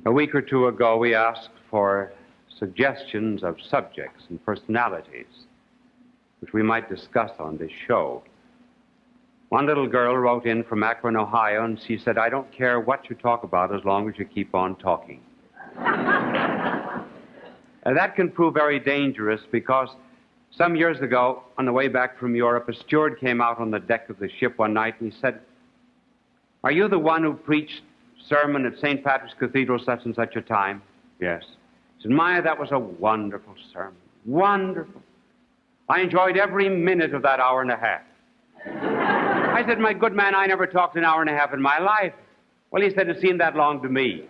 A week or two ago, we asked for suggestions of subjects and personalities which we might discuss on this show. One little girl wrote in from Akron, Ohio, and she said, "I don't care what you talk about as long as you keep on talking." That can prove very dangerous because some years ago, on the way back from Europe, a steward came out on the deck of the ship one night and he said, "Are you the one who preached sermon at St. Patrick's Cathedral such and such a time?" "Yes." He said, "My, that was a wonderful sermon. Wonderful. I enjoyed every minute of that hour and a half." I said, "My good man, I never talked an hour and a half in my life." Well, he said, "It seemed that long to me."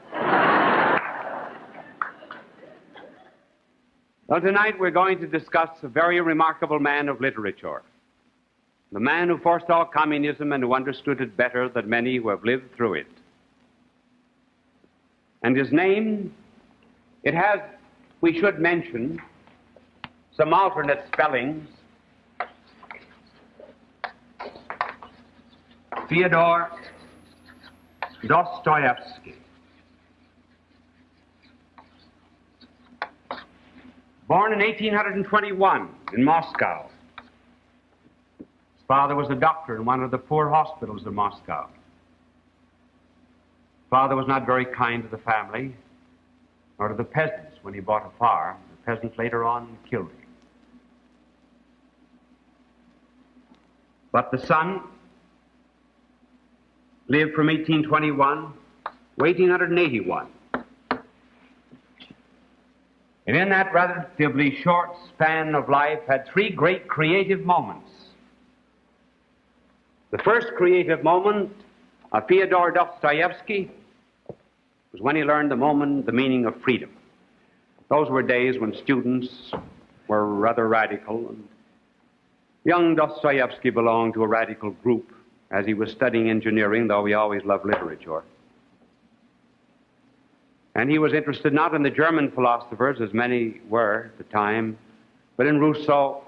Well, tonight we're going to discuss a very remarkable man of literature. The man who foresaw communism and who understood it better than many who have lived through it. And his name, it has, we should mention, some alternate spellings. Fyodor Dostoevsky. Born in 1821 in Moscow. His father was a doctor in one of the poor hospitals of Moscow. His father was not very kind to the family, nor to the peasants when he bought a farm. The peasants later on killed him. But the son lived from 1821 to 1881. And in that relatively short span of life had three great creative moments. The first creative moment of Fyodor Dostoevsky was when he learned the meaning of freedom. Those were days when students were rather radical, and young Dostoevsky belonged to a radical group as he was studying engineering, though he always loved literature. And he was interested not in the German philosophers, as many were at the time, but in Rousseau,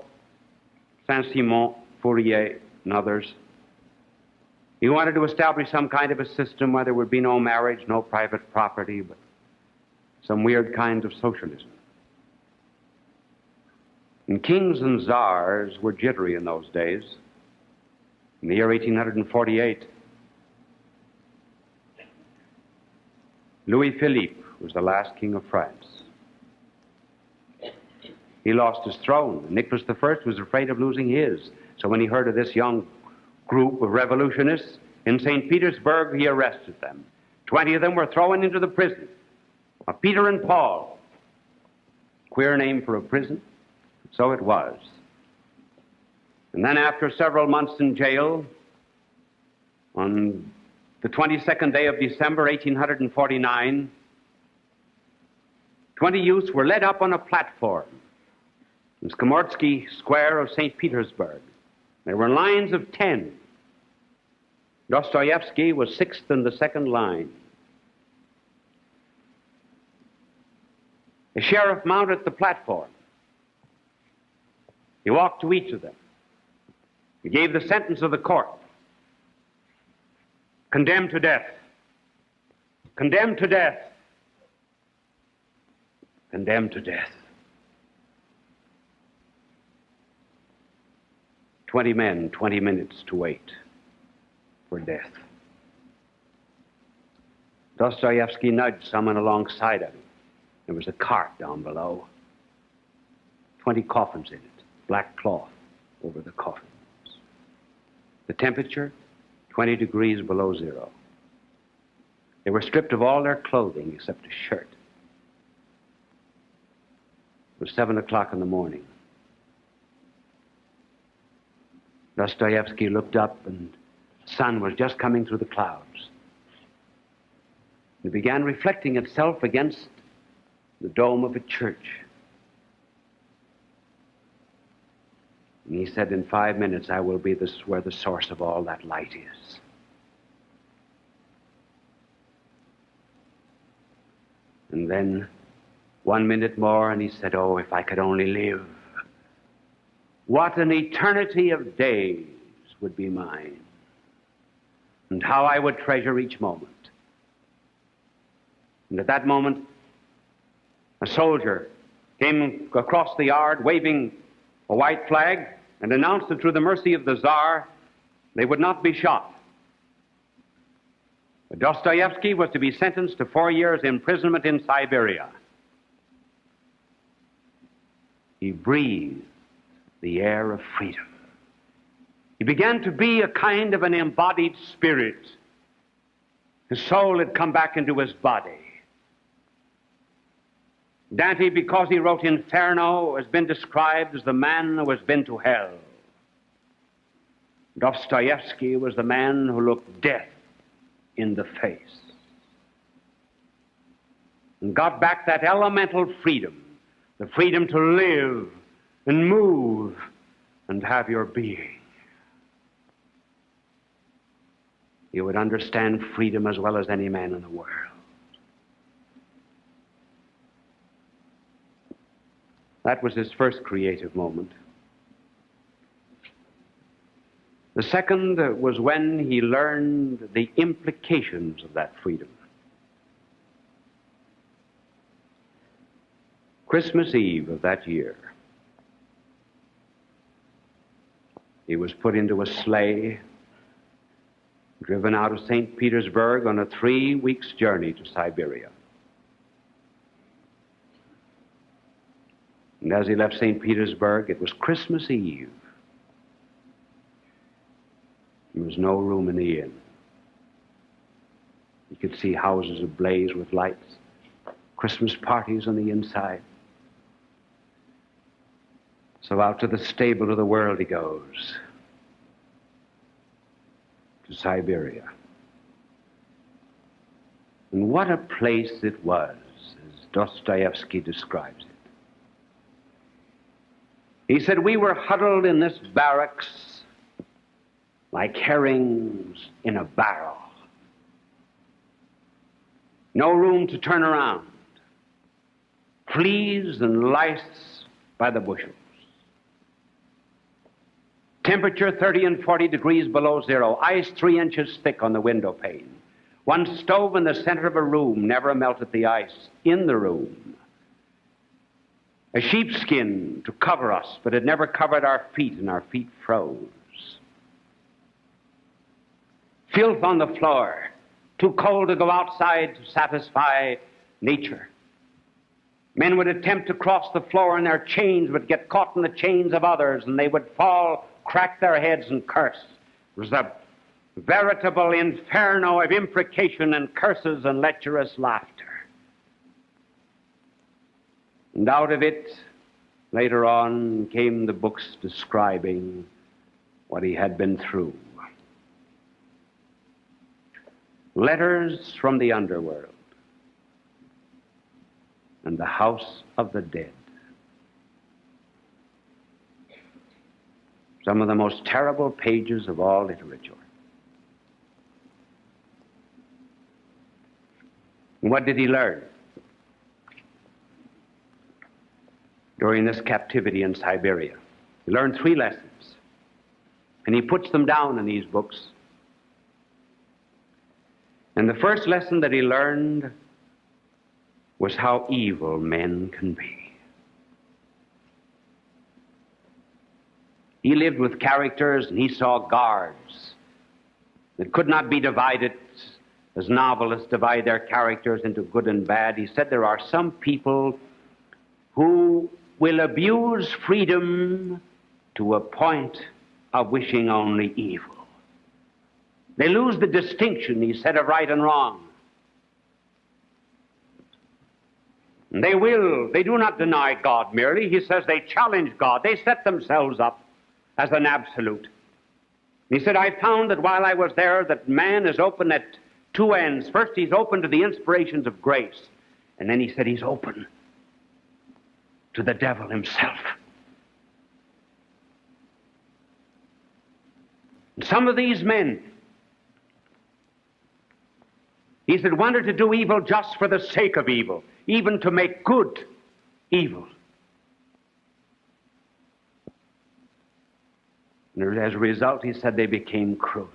Saint-Simon, Fourier, and others. He wanted to establish some kind of a system where there would be no marriage, no private property, but some weird kind of socialism. And kings and czars were jittery in those days. In the year 1848, Louis Philippe was the last king of France. He lost his throne. Nicholas I was afraid of losing his. So when he heard of this young group of revolutionists in St. Petersburg, he arrested them. 20 of them were thrown into the prison of Peter and Paul. Queer name for a prison. So it was. And then after several months in jail, on the 22nd day of December, 1849, 20 youths were led up on a platform in Skomorsky Square of St. Petersburg. There were lines of 10. Dostoevsky was sixth in the second line. The sheriff mounted the platform. He walked to each of them. He gave the sentence of the court. Condemned to death. Condemned to death. Condemned to death. 20 men, 20 minutes to wait for death. Dostoevsky nudged someone alongside of him. There was a cart down below. 20 coffins in it. Black cloth over the coffins. The temperature, 20 degrees below zero. They were stripped of all their clothing except a shirt. It was 7 o'clock in the morning. Dostoevsky looked up and the sun was just coming through the clouds. It began reflecting itself against the dome of a church. And he said, in 5 minutes, I will be where the source of all that light is. And then 1 minute more, and he said, oh, if I could only live. What an eternity of days would be mine, and how I would treasure each moment. And at that moment, a soldier came across the yard waving a white flag and announced that through the mercy of the Tsar, they would not be shot. But Dostoevsky was to be sentenced to 4 years' imprisonment in Siberia. He breathed the air of freedom. He began to be a kind of an embodied spirit. His soul had come back into his body. Dante, because he wrote Inferno, has been described as the man who has been to hell. Dostoevsky was the man who looked death in the face and got back that elemental freedom, the freedom to live and move and have your being. You would understand freedom as well as any man in the world. That was his first creative moment. The second was when he learned the implications of that freedom. Christmas Eve of that year, he was put into a sleigh, driven out of St. Petersburg on a 3 weeks' journey to Siberia. And as he left St. Petersburg, it was Christmas Eve. There was no room in the inn. You could see houses ablaze with lights, Christmas parties on the inside. So out to the stable of the world he goes, to Siberia. And what a place it was, as Dostoevsky describes it. He said, we were huddled in this barracks like herrings in a barrel. No room to turn around. Fleas and lice by the bushels. Temperature 30 and 40 degrees below zero. Ice 3 inches thick on the window pane. One stove in the center of a room never melted the ice in the room. A sheepskin to cover us, but it never covered our feet, and our feet froze. Filth on the floor, too cold to go outside to satisfy nature. Men would attempt to cross the floor, and their chains would get caught in the chains of others, and they would fall, crack their heads, and curse. It was a veritable inferno of imprecation and curses and lecherous laughter. And out of it, later on, came the books describing what he had been through. Letters from the underworld and the house of the dead. Some of the most terrible pages of all literature. And what did he learn during this captivity in Siberia? He learned 3 lessons, and he puts them down in these books. And the first lesson that he learned was how evil men can be. He lived with characters, and he saw guards that could not be divided as novelists divide their characters into good and bad. He said there are some people who will abuse freedom to a point of wishing only evil. They lose the distinction, he said, of right and wrong. And they do not deny God merely. He says they challenge God. They set themselves up as an absolute. He said, I found that while I was there, that man is open at 2 ends. First, he's open to the inspirations of grace. And then he said he's open to the devil himself. And some of these men, he said, wanted to do evil just for the sake of evil, even to make good evil. And as a result, he said, they became cruel.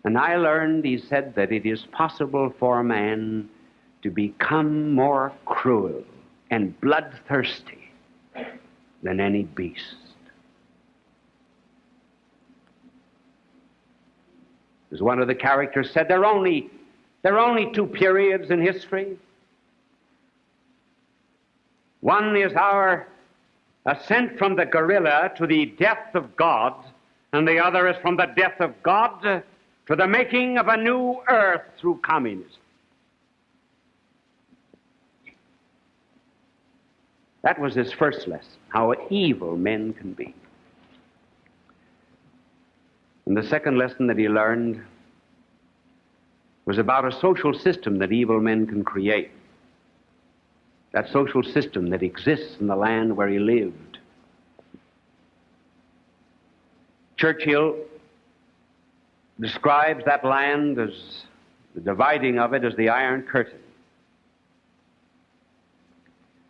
And I learned, he said, that it is possible for a man to become more cruel and bloodthirsty than any beast. As one of the characters said, there are only two periods in history. One is our ascent from the gorilla to the death of God, and the other is from the death of God to the making of a new earth through communism. That was his first lesson, how evil men can be. And the second lesson that he learned was about a social system that evil men can create. That social system that exists in the land where he lived. Churchill describes that land as the dividing of it as the Iron Curtain.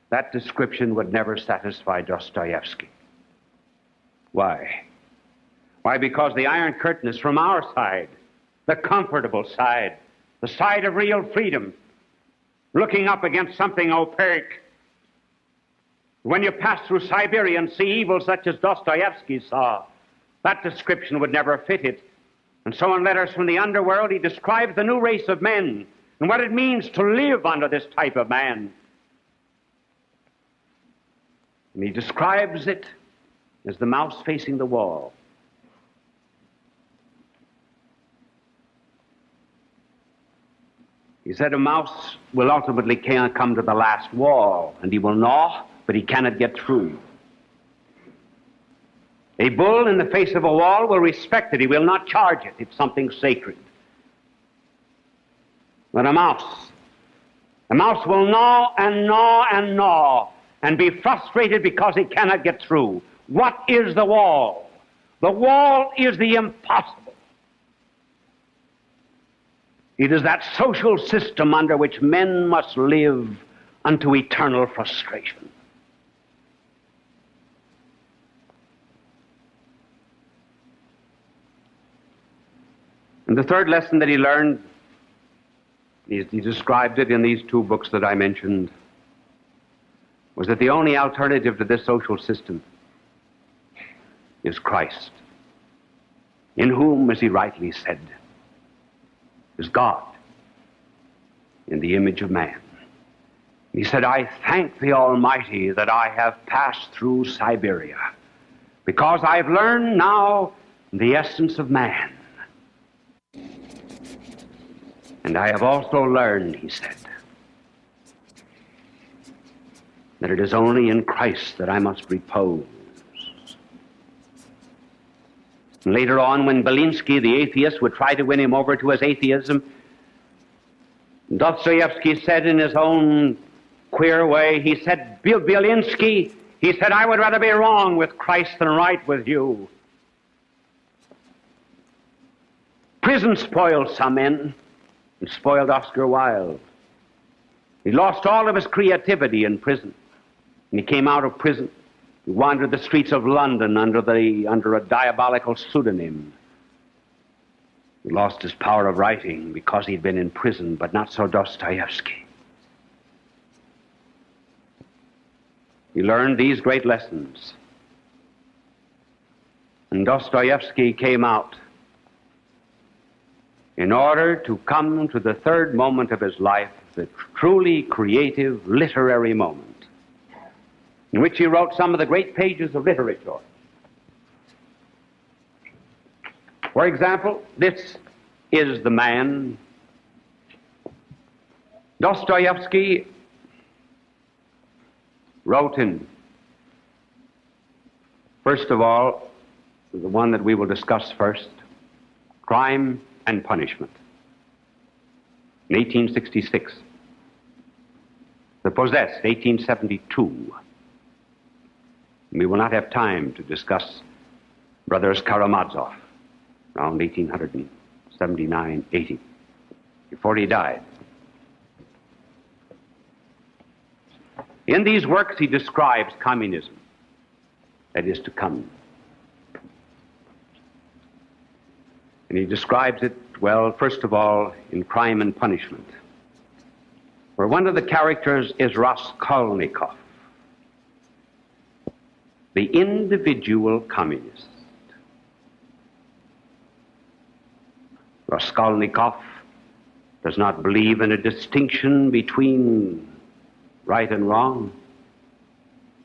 That description would never satisfy Dostoevsky. Why? Why? Because the Iron Curtain is from our side, the comfortable side, the side of real freedom, looking up against something opaque. When you pass through Siberia and see evil such as Dostoevsky saw, that description would never fit it. And so in Letters from the Underworld, he describes the new race of men and what it means to live under this type of man. And he describes it as the mouse facing the wall. He said a mouse will ultimately come to the last wall, and he will gnaw, but he cannot get through. A bull in the face of a wall will respect it. He will not charge it. It's something sacred. But a mouse will gnaw and gnaw and gnaw and be frustrated because he cannot get through. What is the wall? The wall is the impossible. It is that social system under which men must live unto eternal frustration. And the third lesson that he learned, he described it in these two books that I mentioned, was that the only alternative to this social system is Christ, in whom, as he rightly said, is God in the image of man. He said, I thank the Almighty that I have passed through Siberia, because I've learned now the essence of man. And I have also learned, he said, that it is only in Christ that I must repose. And later on, when Belinsky, the atheist, would try to win him over to his atheism, Dostoevsky said in his own queer way, he said, Belinsky, he said, I would rather be wrong with Christ than right with you. Prison spoiled some men and spoiled Oscar Wilde. He lost all of his creativity in prison. And he came out of prison. He wandered the streets of London under a diabolical pseudonym. He lost his power of writing because he'd been in prison, but not so Dostoevsky. He learned these great lessons. And Dostoevsky came out in order to come to the third moment of his life, the truly creative literary moment, in which he wrote some of the great pages of literature. For example, this is the man. Dostoevsky wrote in, first of all, the one that we will discuss first, Crime and Punishment, in 1866. The Possessed, 1872. We will not have time to discuss Brothers Karamazov, around 1879-80, before he died. In these works, he describes communism that is to come. And he describes it, well, first of all, in Crime and Punishment, where one of the characters is Raskolnikov, the individual communist. Raskolnikov does not believe in a distinction between right and wrong,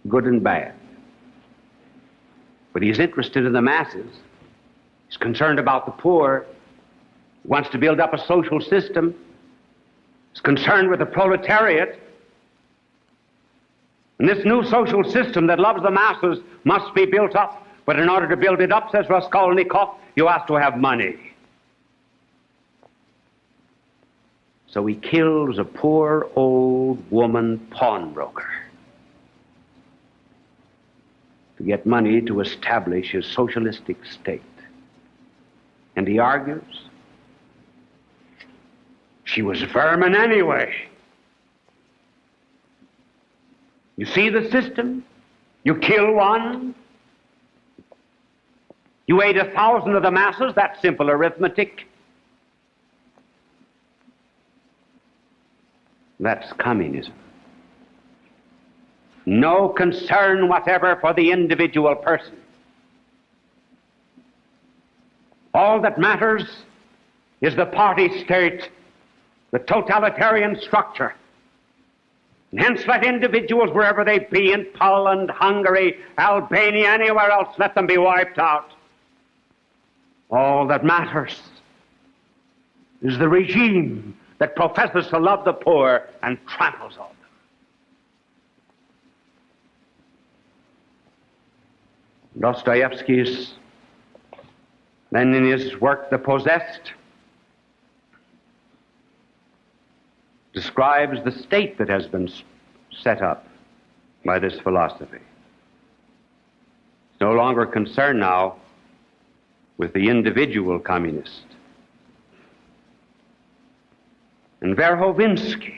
good and bad. But he's interested in the masses. He's concerned about the poor. He wants to build up a social system. He's concerned with the proletariat. And this new social system that loves the masses must be built up. But in order to build it up, says Raskolnikov, you have to have money. So he kills a poor old woman pawnbroker to get money to establish his socialistic state. And he argues, she was vermin anyway. You see the system? You kill one, you ate 1,000 of the masses, that's simple arithmetic. That's communism. No concern whatever for the individual person. All that matters is the party state, the totalitarian structure. And hence let individuals, wherever they be, in Poland, Hungary, Albania, anywhere else, let them be wiped out. All that matters is the regime that professes to love the poor and tramples on them. Dostoevsky's, then in his work, The Possessed, describes the state that has been set up by this philosophy. It's no longer concerned now with the individual communist. And Verhovinsky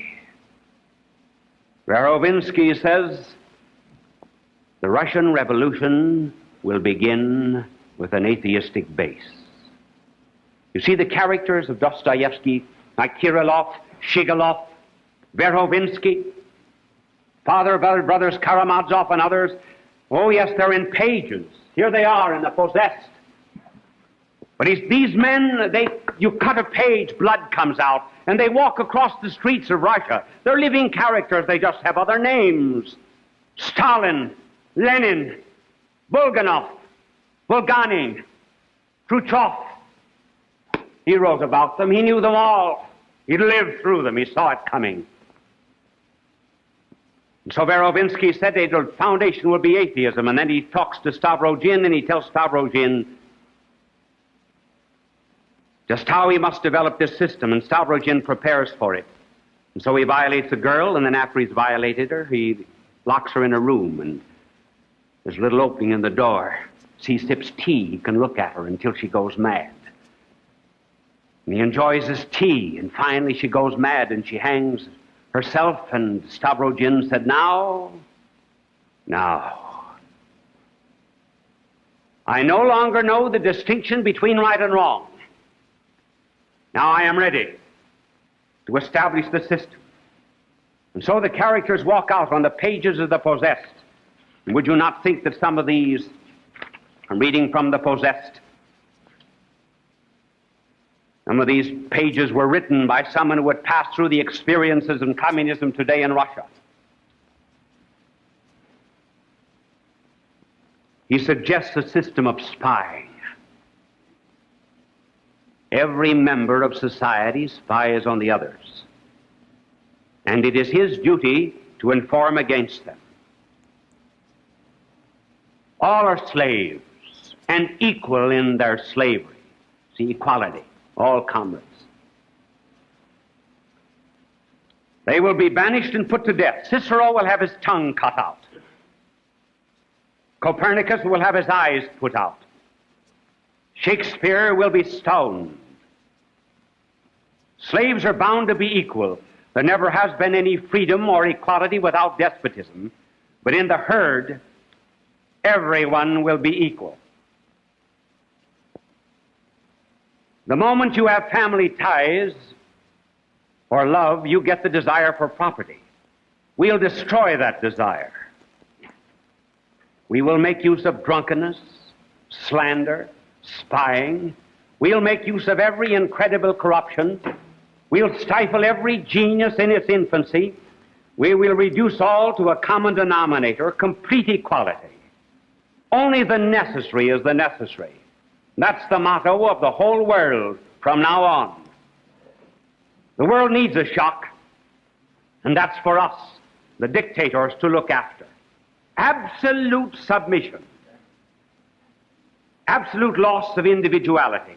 says the Russian Revolution will begin with an atheistic base. You see the characters of Dostoevsky, like Kirillov, Shigalov, Verhovinsky, father of other brothers Karamazov and others. Oh yes, they're in pages. Here they are in The Possessed. But these men, you cut a page, blood comes out, and they walk across the streets of Russia. They're living characters, they just have other names. Stalin, Lenin, Bulganov, Bulganin, Khrushchev. He wrote about them, he knew them all. He lived through them, he saw it coming. And so Verhovinsky said the foundation will be atheism, and then he talks to Stavrogin, and he tells Stavrogin just how he must develop this system, and Stavrogin prepares for it. And so he violates a girl, and then after he's violated her, he locks her in a room, and there's a little opening in the door. As he sips tea, he can look at her until she goes mad. And he enjoys his tea, and finally she goes mad, and she hangs herself, and Stavrogin said, Now, I no longer know the distinction between right and wrong. Now I am ready to establish the system. And so the characters walk out on the pages of The Possessed. And would you not think that some of these, I'm reading from The Possessed, some of these pages were written by someone who had passed through the experiences of communism today in Russia. He suggests a system of spying. Every member of society spies on the others, and it is his duty to inform against them. All are slaves and equal in their slavery. See, equality, all comrades. They will be banished and put to death. Cicero will have his tongue cut out. Copernicus will have his eyes put out. Shakespeare will be stoned. Slaves are bound to be equal. There never has been any freedom or equality without despotism, but in the herd, everyone will be equal. The moment you have family ties or love, you get the desire for property. We'll destroy that desire. We will make use of drunkenness, slander, spying. We'll make use of every incredible corruption. We'll stifle every genius in its infancy. We will reduce all to a common denominator, complete equality. Only the necessary is the necessary. That's the motto of the whole world from now on. The world needs a shock, and that's for us, the dictators, to look after. Absolute submission. Absolute loss of individuality.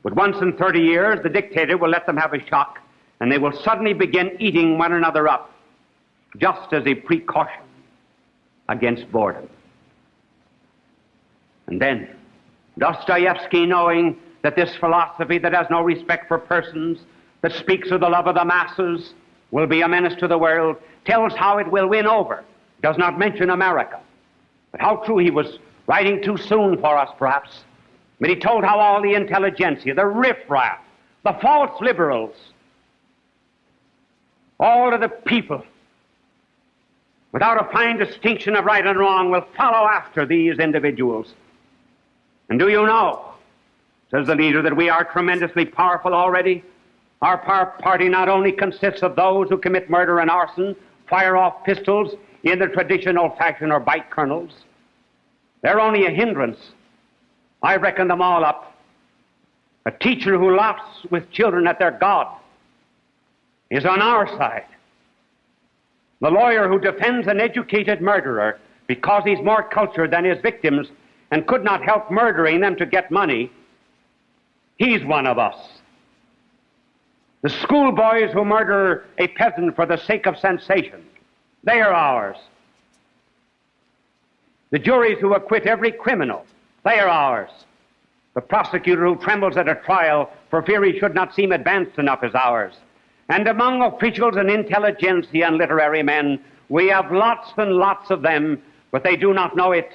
But once in 30 years, the dictator will let them have a shock, and they will suddenly begin eating one another up, just as a precaution against boredom. And then, Dostoevsky, knowing that this philosophy that has no respect for persons, that speaks of the love of the masses, will be a menace to the world, tells how it will win over. Does not mention America. But how true he was writing too soon for us, perhaps. But he told how all the intelligentsia, the riffraff, the false liberals, all of the people, without a fine distinction of right and wrong, will follow after these individuals. And do you know, says the leader, that we are tremendously powerful already? Our party not only consists of those who commit murder and arson, fire off pistols in the traditional fashion, or bite colonels. They're only a hindrance. I reckon them all up. A teacher who laughs with children at their God is on our side. The lawyer who defends an educated murderer because he's more cultured than his victims and could not help murdering them to get money, he's one of us. The schoolboys who murder a peasant for the sake of sensation, they are ours. The juries who acquit every criminal, they are ours. The prosecutor who trembles at a trial for fear he should not seem advanced enough is ours. And among officials and intelligentsia and literary men, we have lots and lots of them, but they do not know it.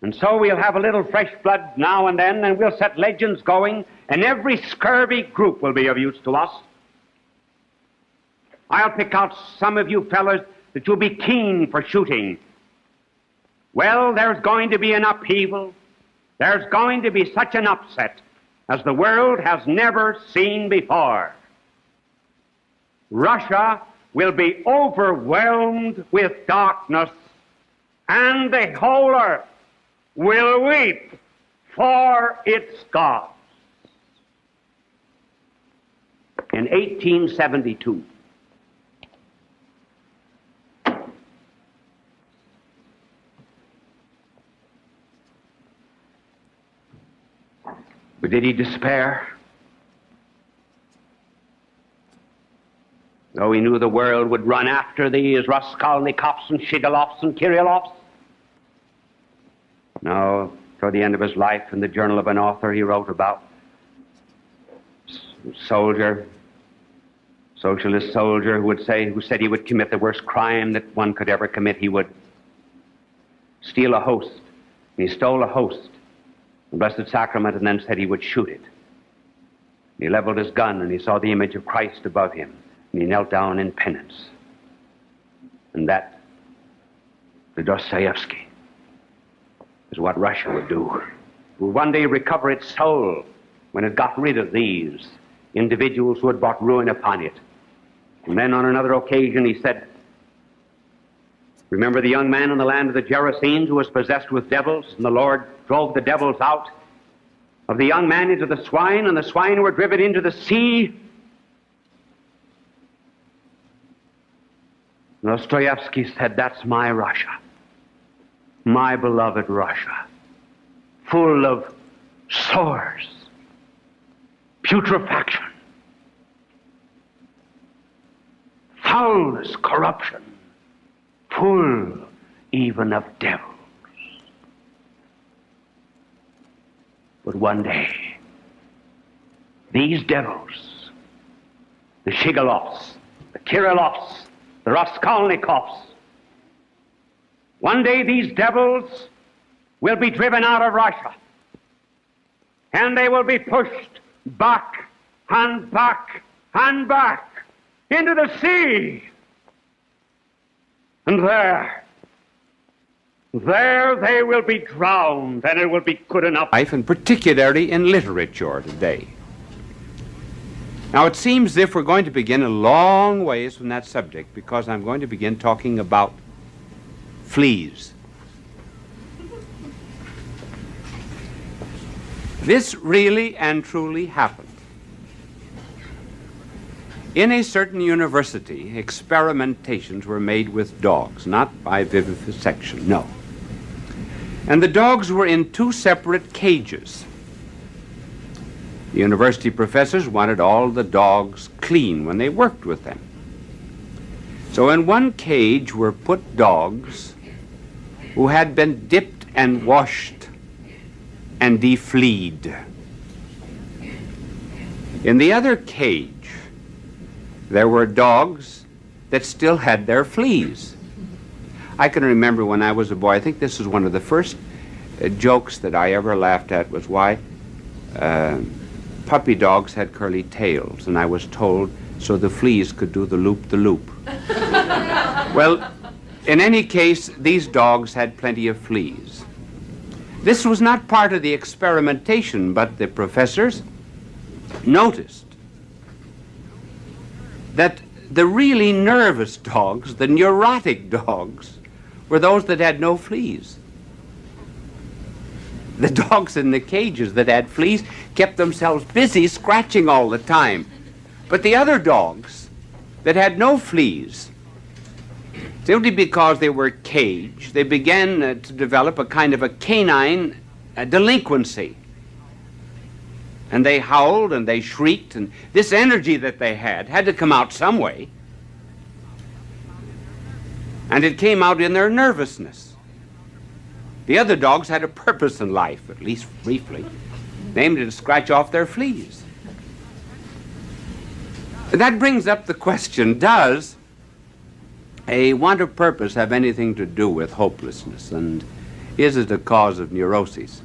And so we'll have a little fresh blood now and then, and we'll set legends going, and every scurvy group will be of use to us. I'll pick out some of you fellows that you'll be keen for shooting. Well, there's going to be an upheaval. There's going to be such an upset as the world has never seen before. Russia will be overwhelmed with darkness, and the whole earth will weep for its gods. In 1872, but did he despair? Though he knew the world would run after these Raskolnikovs and Shigalovs and Kirillovs? No, toward the end of his life, in the Journal of an Author, he wrote about soldier, socialist soldier who said he would commit the worst crime that one could ever commit. He would steal a host. And he stole a host, the Blessed Sacrament, and then said he would shoot it. He leveled his gun and he saw the image of Christ above him, and he knelt down in penance. And that, the Dostoevsky, is what Russia would do. It would one day recover its soul when it got rid of these individuals who had brought ruin upon it. And then on another occasion he said, remember the young man in the land of the Gerasenes who was possessed with devils, and the Lord drove the devils out of the young man into the swine, and the swine were driven into the sea? Dostoevsky said, that's my Russia, my beloved Russia, full of sores, putrefaction, foulness, corruption, full even of devils. But one day, these devils, the Shigalovs, the Kirillovs, the Raskolnikovs, one day these devils will be driven out of Russia. and they will be pushed back and back and back into the sea. And there they will be drowned, and it will be good enough. Life, and particularly in literature today. Now, it seems as if we're going to begin a long ways from that subject, because I'm going to begin talking about fleas. This really and truly happened. In a certain university, experimentations were made with dogs, not by vivisection, no. And the dogs were in two separate cages. The university professors wanted all the dogs clean when they worked with them. So in one cage were put dogs who had been dipped and washed and defleed. In the other cage, there were dogs that still had their fleas. I can remember when I was a boy, I think this was one of the first jokes that I ever laughed at, was why puppy dogs had curly tails, and I was told so the fleas could do the loop-the-loop. Well, in any case, these dogs had plenty of fleas. This was not part of the experimentation, but the professors noticed that the really nervous dogs, the neurotic dogs, were those that had no fleas. The dogs in the cages that had fleas kept themselves busy scratching all the time. But the other dogs that had no fleas, simply because they were caged, they began to develop a kind of a canine delinquency. And they howled and they shrieked, and this energy that they had to come out some way. And it came out in their nervousness. The other dogs had a purpose in life, at least briefly, namely to scratch off their fleas. That brings up the question, does a want of purpose have anything to do with hopelessness, and is it a cause of neuroses?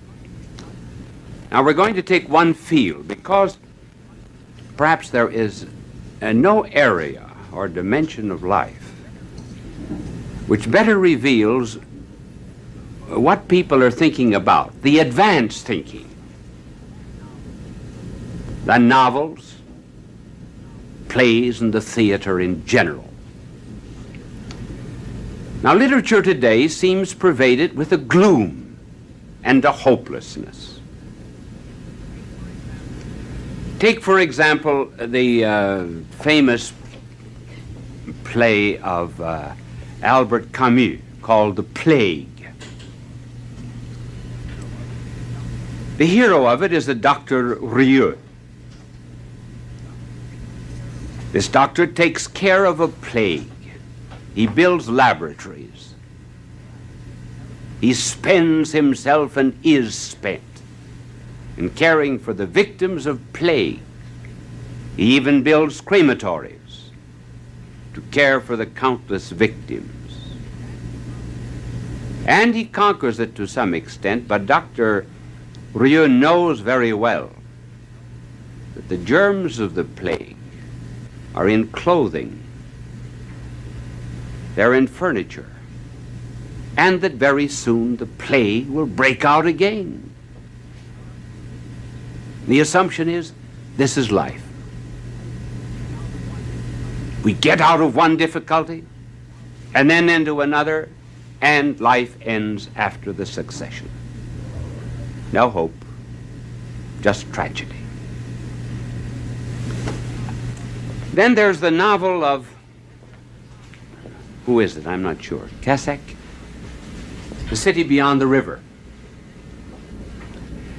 Now we're going to take one field, because perhaps there is no area or dimension of life which better reveals what people are thinking about, the advanced thinking, than novels, plays, and the theater in general. Now, literature today seems pervaded with a gloom and a hopelessness. Take, for example, the famous play of Albert Camus called The Plague. The hero of it is a Dr. Rieux. This doctor takes care of a plague. He builds laboratories. He spends himself and is spent in caring for the victims of plague. He even builds crematories to care for the countless victims. And he conquers it to some extent, but Dr. Rieux knows very well that the germs of the plague are in clothing, they're in furniture, and that very soon the plague will break out again. The assumption is, this is life. We get out of one difficulty, and then into another, and life ends after the succession. No hope, just tragedy. Then there's the novel of, who is it? I'm not sure. Cassec? The City Beyond the River.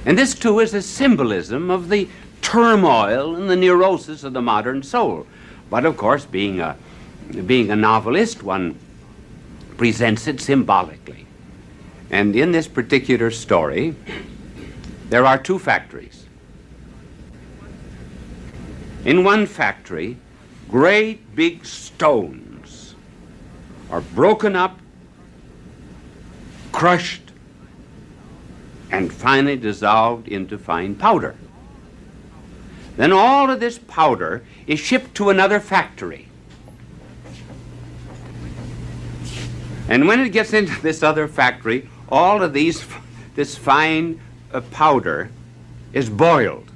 And this too is a symbolism of the turmoil and the neurosis of the modern soul. But of course, being a novelist, one presents it symbolically. And in this particular story, there are two factories. In one factory, great big stones are broken up, crushed, and finally dissolved into fine powder. Then all of this powder is shipped to another factory. And when it gets into this other factory, all of this fine powder is boiled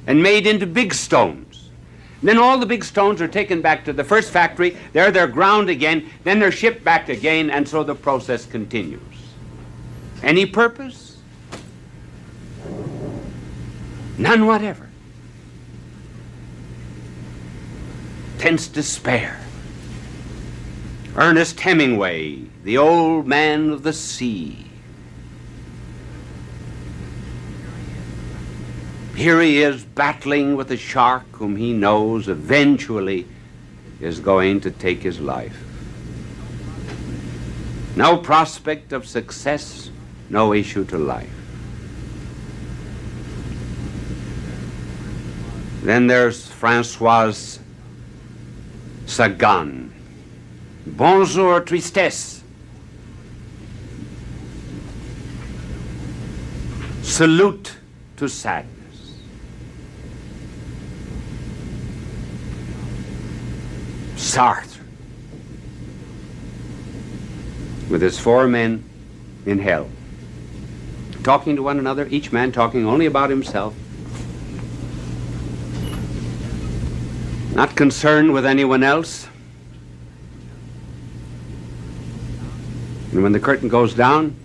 and made into big stones. Then all the big stones are taken back to the first factory. There they're ground again. Then they're shipped back again, and so the process continues. Any purpose? None whatever. Tense despair. Ernest Hemingway, the old man of the sea. Here he is battling with a shark whom he knows eventually is going to take his life. No prospect of success, no issue to life. Then there's Françoise Sagan. Bonjour, tristesse. Salute to sadness. Sartre, with his 4 men in hell, talking to one another, each man talking only about himself, not concerned with anyone else. And when the curtain goes down,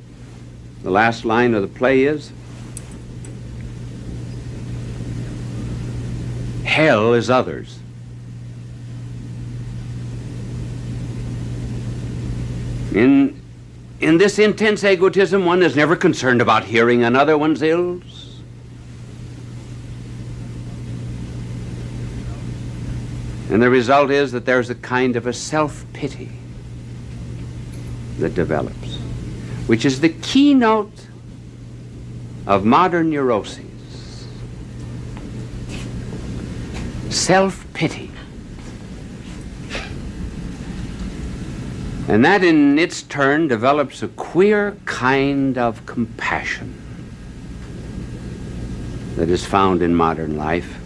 the last line of the play is, hell is others. In this intense egotism, one is never concerned about hearing another one's ills. And the result is that there's a kind of a self-pity that develops, which is the keynote of modern neuroses. Self-pity. And that in its turn develops a queer kind of compassion that is found in modern life.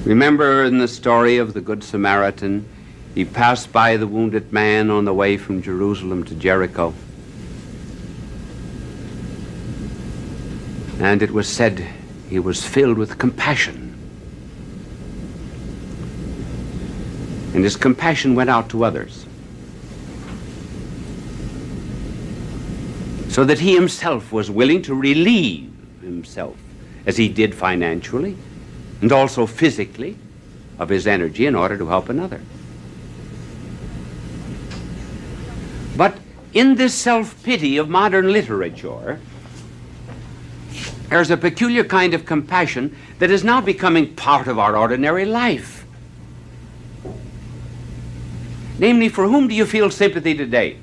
Remember in the story of the Good Samaritan, he passed by the wounded man on the way from Jerusalem to Jericho. And it was said he was filled with compassion. And his compassion went out to others, so that he himself was willing to relieve himself, as he did financially and also physically, of his energy in order to help another. But in this self-pity of modern literature, there's a peculiar kind of compassion that is now becoming part of our ordinary life. Namely, for whom do you feel sympathy today?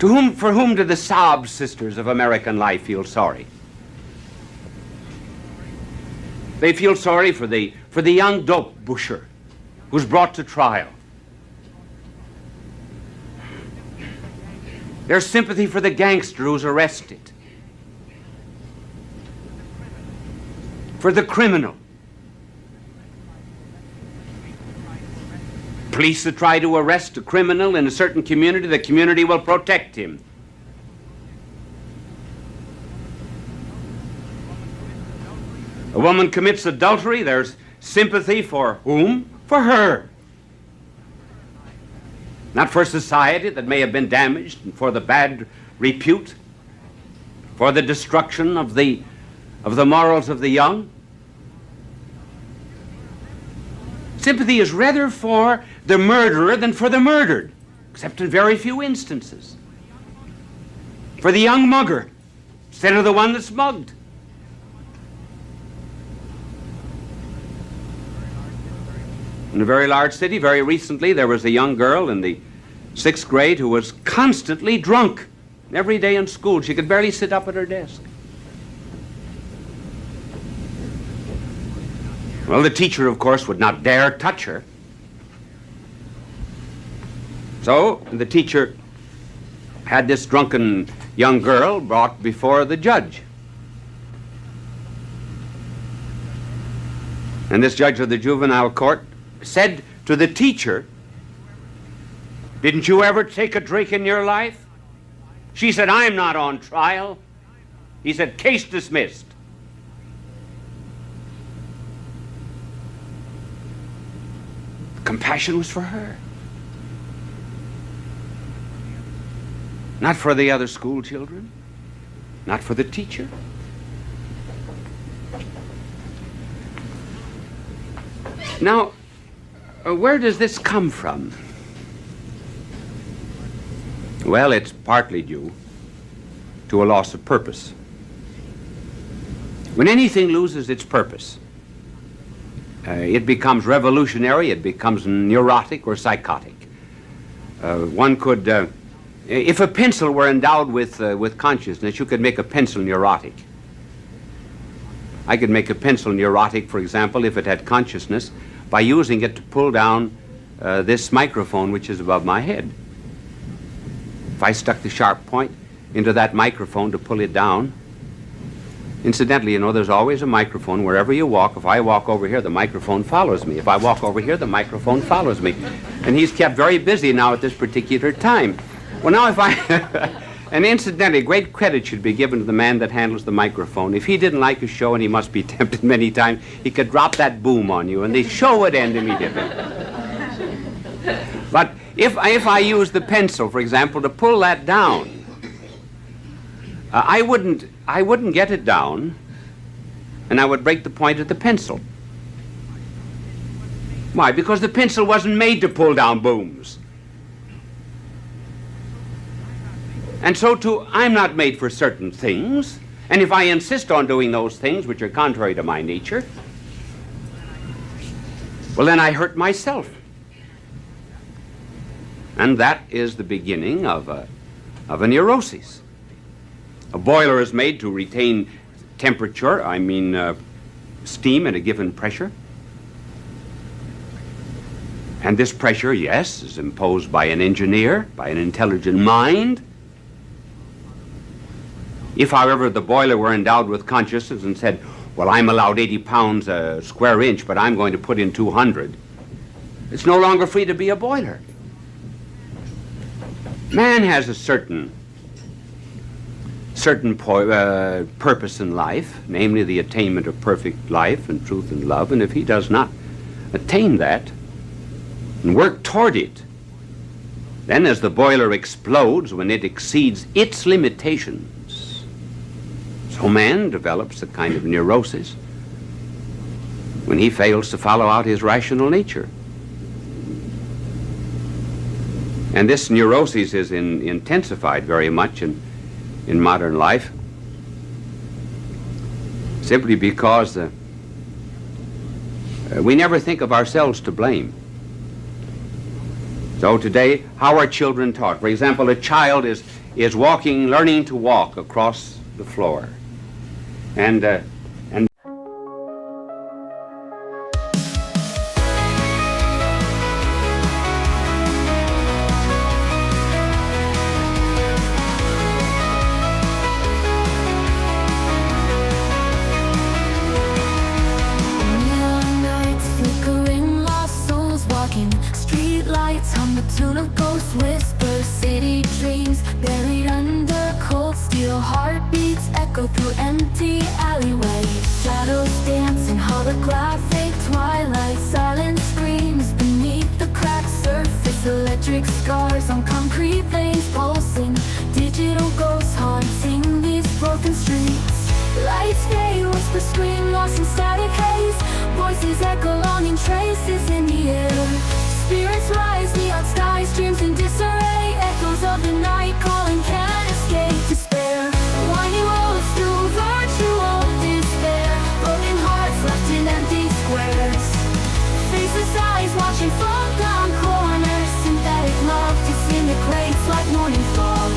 For whom do the sob sisters of American life feel sorry? They feel sorry for the young dope busher who's brought to trial. There's sympathy for the gangster who's arrested, for the criminal. Police that try to arrest a criminal in a certain community, the community will protect him. A woman commits adultery, there's sympathy for whom? For her. Not for society that may have been damaged, and for the bad repute, for the destruction of the morals of the young. Sympathy is rather for the murderer than for the murdered, except in very few instances. For the young mugger instead of the one that's mugged. In a very large city, very recently, there was a young girl in the 6th grade who was constantly drunk. Every day in school, she could barely sit up at her desk. Well, the teacher, of course, would not dare touch her. So the teacher had this drunken young girl brought before the judge. And this judge of the juvenile court said to the teacher, "Didn't you ever take a drink in your life?" She said, "I'm not on trial." He said, "Case dismissed." Compassion was for her, not for the other school children, not for the teacher. Now, where does this come from? Well, it's partly due to a loss of purpose. When anything loses its purpose, it becomes revolutionary, it becomes neurotic or psychotic. One could, if a pencil were endowed with consciousness, you could make a pencil neurotic. I could make a pencil neurotic, for example, if it had consciousness, by using it to pull down this microphone which is above my head. If I stuck the sharp point into that microphone to pull it down, incidentally, you know, there's always a microphone wherever you walk. If I walk over here, the microphone follows me. If I walk over here, the microphone follows me. And he's kept very busy now at this particular time. Well, now if I... And incidentally, great credit should be given to the man that handles the microphone. If he didn't like a show, and he must be tempted many times, he could drop that boom on you, and the show would end immediately. But if I use the pencil, for example, to pull that down, I wouldn't get it down, and I would break the point of the pencil. Why? Because the pencil wasn't made to pull down booms. And so too, I'm not made for certain things, and if I insist on doing those things which are contrary to my nature, well, then I hurt myself. And that is the beginning of a neurosis. A boiler is made to retain temperature, steam at a given pressure. And this pressure, yes, is imposed by an engineer, by an intelligent mind. If, however, the boiler were endowed with consciousness and said, well, I'm allowed 80 pounds a square inch, but I'm going to put in 200, it's no longer free to be a boiler. Man has a certain purpose in life, namely the attainment of perfect life and truth and love, and if he does not attain that and work toward it, then as the boiler explodes when it exceeds its limitations, so man develops a kind of neurosis when he fails to follow out his rational nature. And this neurosis is intensified very much in modern life, simply because we never think of ourselves to blame. So today, how are children taught? For example, a child is learning to walk across the floor. And tune of ghost whispers, city dreams buried under cold steel. Heartbeats echo through empty alleyways. Shadows dance in holographic twilight. Silent screams beneath the cracked surface. Electric scars on concrete veins pulsing. Digital ghosts haunting these broken streets. Lights fade, whispers scream, lost in static haze. Voices echo, longing traces in the air. Spirits rise, neon skies, dreams in disarray. Echoes of the night calling, can't escape despair. Winding roads through virtual despair. Broken hearts left in empty squares. Faceless eyes watching from down corners. Synthetic love disintegrates like morning fog.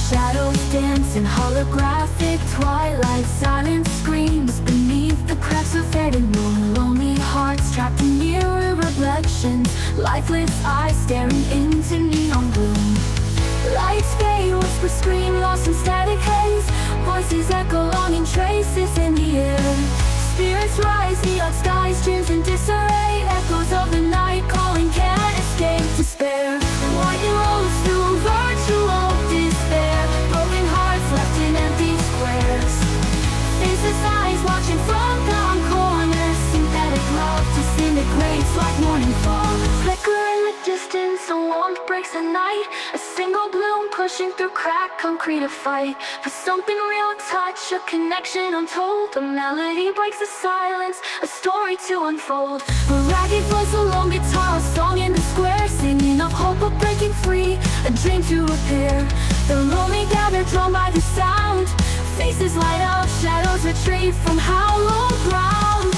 Shadows dance in holographic twilight. Silent screams beneath the cracks of faded moon. Lonely hearts trapped in mirror reflections. lifeless eyes staring into neon gloom. Lights fade, whispers scream, lost in static haze. Voices echo, longing traces in the air. Spirits rise, neon skies, dreams in disarray. Echoes of the night calling, can't escape despair. White rolls through virtual despair. Broken hearts left in empty squares. Faceless eyes watching from down corners. Synthetic love disintegrates like morning fall. Flicker in the distance, a warmth breaks the night. A single bloom pushing through cracked concrete, a fight for something real, a touch, a connection untold. A melody breaks the silence, a story to unfold. A ragged voice, a lone guitar, a song in the square, singing of hope of breaking free, a dream to repair. The lonely gather, drawn by the sound. Faces light up, shadows retreat from hallowed ground.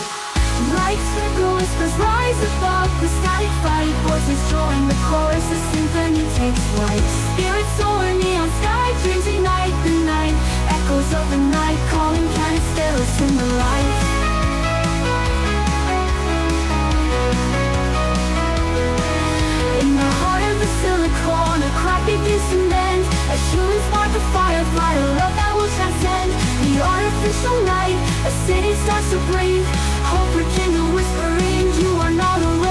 Lights flicker, whispers rise above the static fight. Voices join the chorus, the symphony takes flight. Spirits soar, neon sky, dreams ignite the night. Echoes of the night calling, can it still us in the light? In the heart of the silicon, a crack begins to mend. A human spark, a firefly, a love that will transcend the artificial night. A city starts to breathe, hope rekindle, whispering, you are not alone.